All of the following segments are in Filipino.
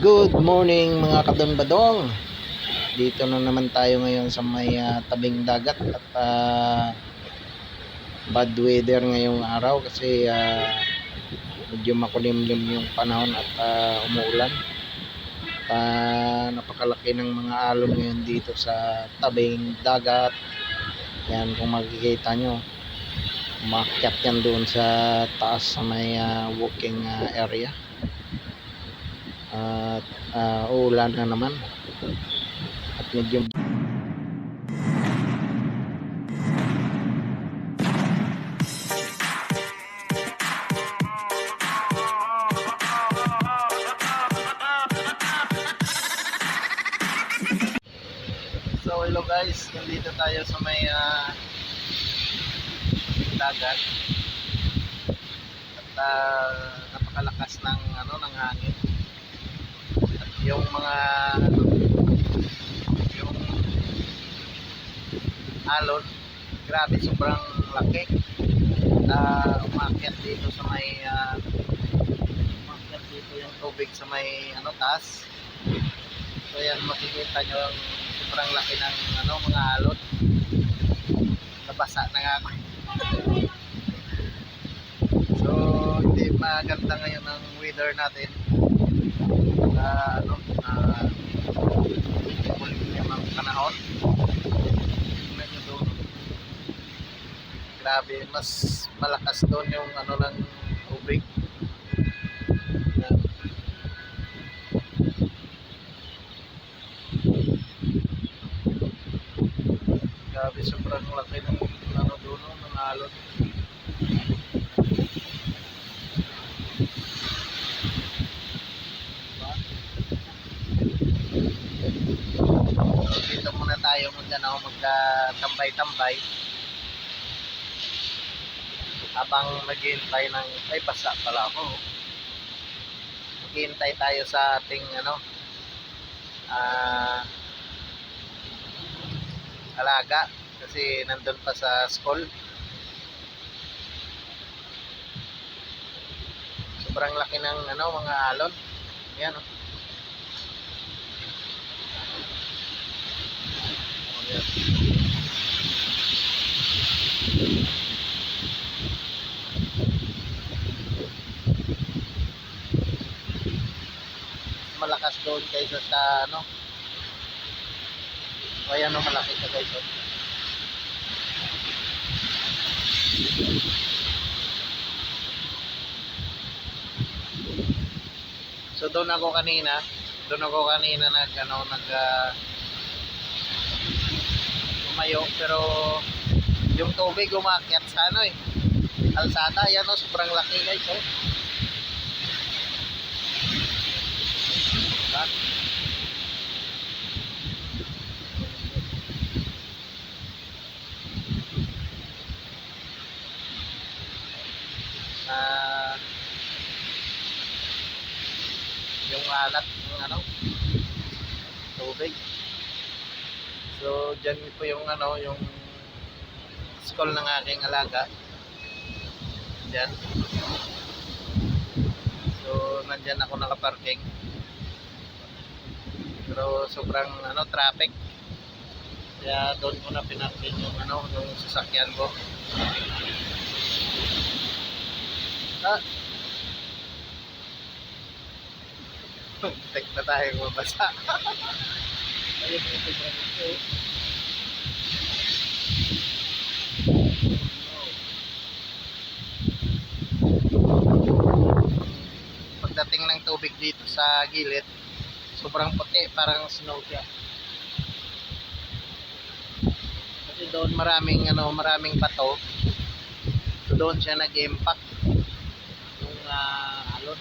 Good morning mga kadonbadong. Dito na naman tayo ngayon sa may tabing dagat at bad weather ngayong araw kasi medyo makulimlim yung panahon at umuulan. Napakalaki ng mga alon ngayon dito sa tabing dagat. Yan, kung makikita nyo, umakyat yan doon sa taas sa may walking area. At uulan na naman at medyo so hello guys, nandito tayo sa may dagat at napakalakas ng ng hangin. Yung mga yung alon, grabe, sobrang laki. Umakyat dito sa may umakyat dito yung tubig sa may taas. So yan, makikita nyo ang sobrang laki ng mga alon. Nabasa na nga ako. So hindi maganda ngayon ang weather natin. Kulimlim ang panahon. Tingnan nyo doon, grabe, mas malakas doon yung ng tubig. Grabe, sobrang laki ng doon ng alon. Dito muna tayo magtambay-tambay habang naghihintay ng basa pala ako. Maghihintay tayo sa ating alaga kasi nandun pa sa school. Sobrang laki ng mga alon. Yan malakas doon kaysa sa ayan malaki siya guys. So doon ako kanina tumayo, pero yung tubig umakyat sa alsada. Yan sobrang laki guys. Yung alat ng tubig. So dyan po yung yung school ng aking alaga dyan. So nandyan ako nakaparking, pero sobrang traffic, kaya doon ko na pinarking yung yung sasakyan ko. Tek na tayo mabasa. Ayun yung sobrang ito. Pagdating ng tubig dito sa gilid, sobrang puti, parang snow siya. Kasi doon maraming bato. So doon siya nag-impact yung alon.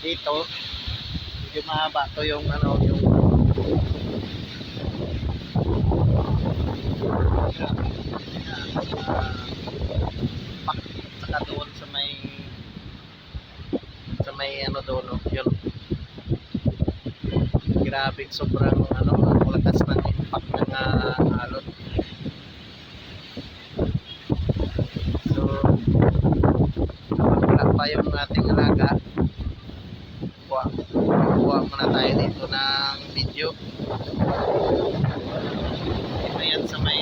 Dito medyo mahaba to yung yung saka doon sa may doon yun, grabe, sobrang ang lakas ng impact ng alon. So wala pa yung ating alaga, muna tayo dito ng video. Ito yan sa may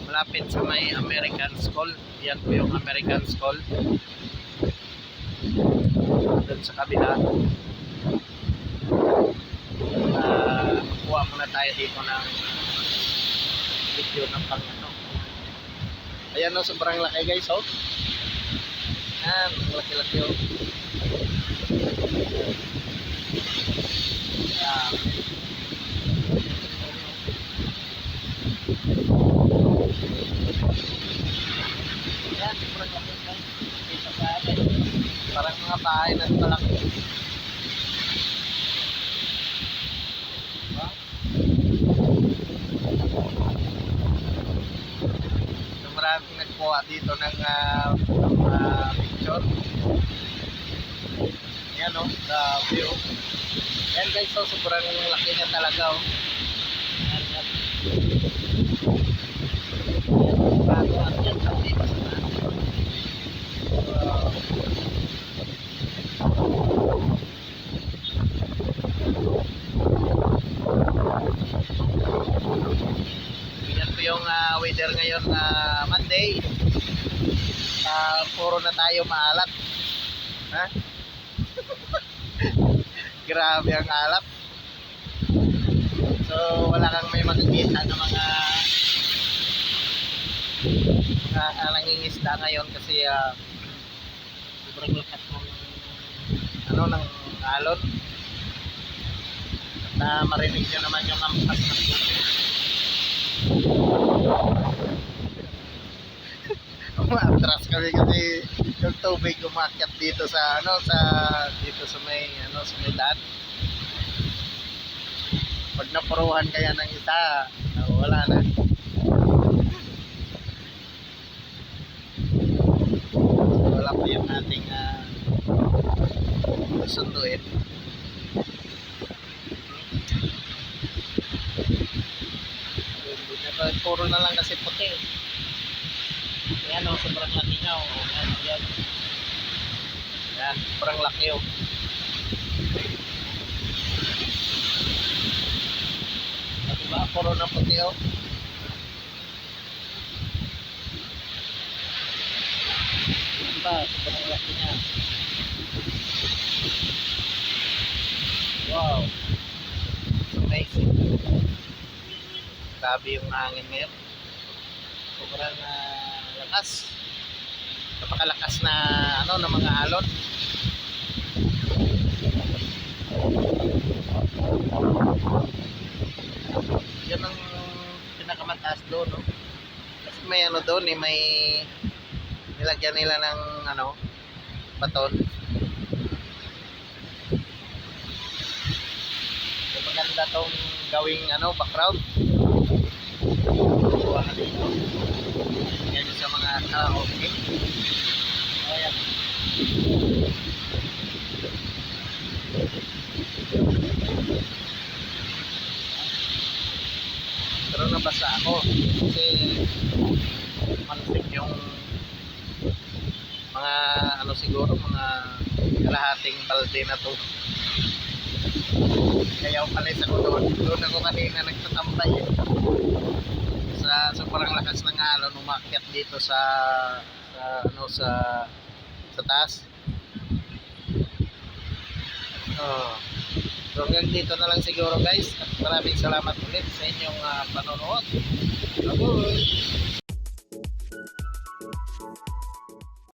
malapit sa may American School. Yan po yung American School. Doon sa kabila. Kuha muna tayo dito ng video ng pang ano. Ayan o, sobrang laki guys oh. Yan, laki-laki oh. Yan. Yan, sobrang laki guys. Dito sa atin. Parang mga bahay na malaki. Diba? So, maraming nagkuha dito ng picture. Yan o, the view. Yan guys, so sobrang laki niya talaga o. Yan, yan. Bago at yan, dito sa natin. Yan po yung weather ngayon na Monday. Puro na tayo maalat. Ha? Grabe ang alat. So wala kang may makikita ng mga nangingisda ngayon kasi sobrang lakas ng alon. At marinig nyo naman yung ampas ng tubig. Umatras kami kasi yung tubig umakyat dito sa dito sa may sa may daan. Pag napuruhan kaya ng isa, wala na. Wala pa yung ating susunduin. Puro na lang kasi puti. Yan o, sobrang laki nga o. Yan. Yan, sobrang laki o. Diba, puro na puti o. Diba, sobrang laki niya. Wow. Amazing. Grabe yung hangin ngayon. Sobrang lakas. Napakalakas na ng mga alon. Yan ang pinakamataas doon, no? Kasi may doon may nilagyan nila ng baton. So, maganda tong gawing background. Yan sa mga karaoke. Ayan. Pero nabasa ako kasi malusik yung mga siguro mga kalahating balde na to. Kaya umalis ako doon ako kanina nagtatambay sa sobrang lakas ng alon, umakyat dito sa taas. So hanggang dito na lang siguro guys, at maraming salamat ulit sa inyong panonood. Bye.